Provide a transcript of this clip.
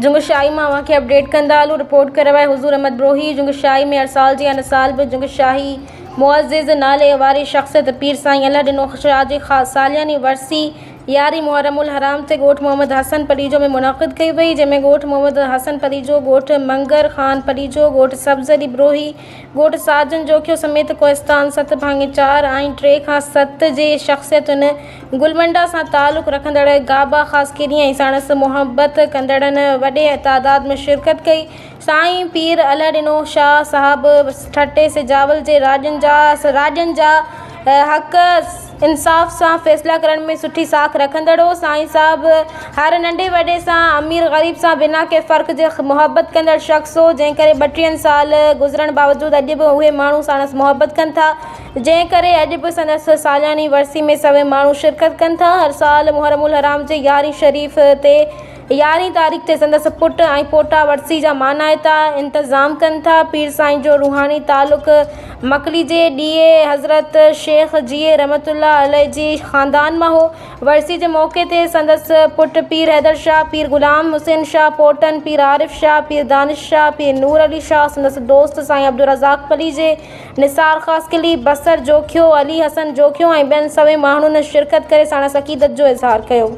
जुंगशाही में अव्हांखे अपडेट कंदा हलूं। रिपोर्ट करे रहिया हुज़ूर अहमद ब्रोही। जुंगशाही में हर साल जी इन साल भी जुंगशाही मुअज़्ज़िज़ नाले वारी शख़्सियत पीर साईं अल्लाह ॾिनो शाह जी सालियानी वरसी 11 मुहर्रमुल हराम ते ॻोठ मोहम्मद हसन परीजो में मुनक़िद कई वई, जंहिंमें ॻोठ मोहम्मद हसन परीजो, ॻोठ मंगर ख़ान परीजो, ॻोठ सब्ज़ अली ब्रोही, ॻोठ साजन जोखियो समेत कोहिस्तान 7/4 ऐं 3 खां 7 जे शख़्सियतुनि गुलमंडा सां तालुक़ रखंदड़ गाबा ख़ासकेरी ऐं साणस मुहबत कंदड़नि वॾे तादाद में शिरकत कई। साईं पीर अल्लाह ॾिनो शाह साहब ठटे सिजावल जे राजन जा हक़ इंसाफ़ सां फ़ैसिला करण में सुठी साख रखंदड़ हो। साईं साहब हर नंढे वॾे सां अमीर ग़रीब सां बिना के फ़र्क़ जे मुहबत कंदड़ शख़्स हो, जंहिं करे 32 साल गुज़रण बावजूदि अॼु बि उहे माण्हू साणस मुहबत कनि था, जंहिं करे अॼु बि संदसि सालियानी वरसी में सभई माण्हू शिरकत कनि था। हर साल मुहर्रमुल हराम जे 11 शरीफ़ ते 11 तारीख़ ते संदसि पुट ऐं पोटा वरसी जा मानाइता इंतज़ाम कनि था। पीर साईं जो रूहानी तालुक़ मकली जे ॾींहुं हज़रत शेख जीए रहमतुल्लाह अलैह जी ख़ानदान मां हो। वरसी जे मौक़े ते संदसि पुट पीर हैदर शाह, पीर गुलाम हुसैन शाह पोटन, पीर आरिफ शाह, पीर दानिश शाह, पीर नूर अली शाह, संदसि दोस्त साईं अब्दुल रज़ाक पली जे निसार ख़ासकली बसर जोखियो, अली हसन जोखियो ऐं ॿियनि सभई माण्हुनि शिरकत करे साणस अक़ीदत जो इज़हार कयो।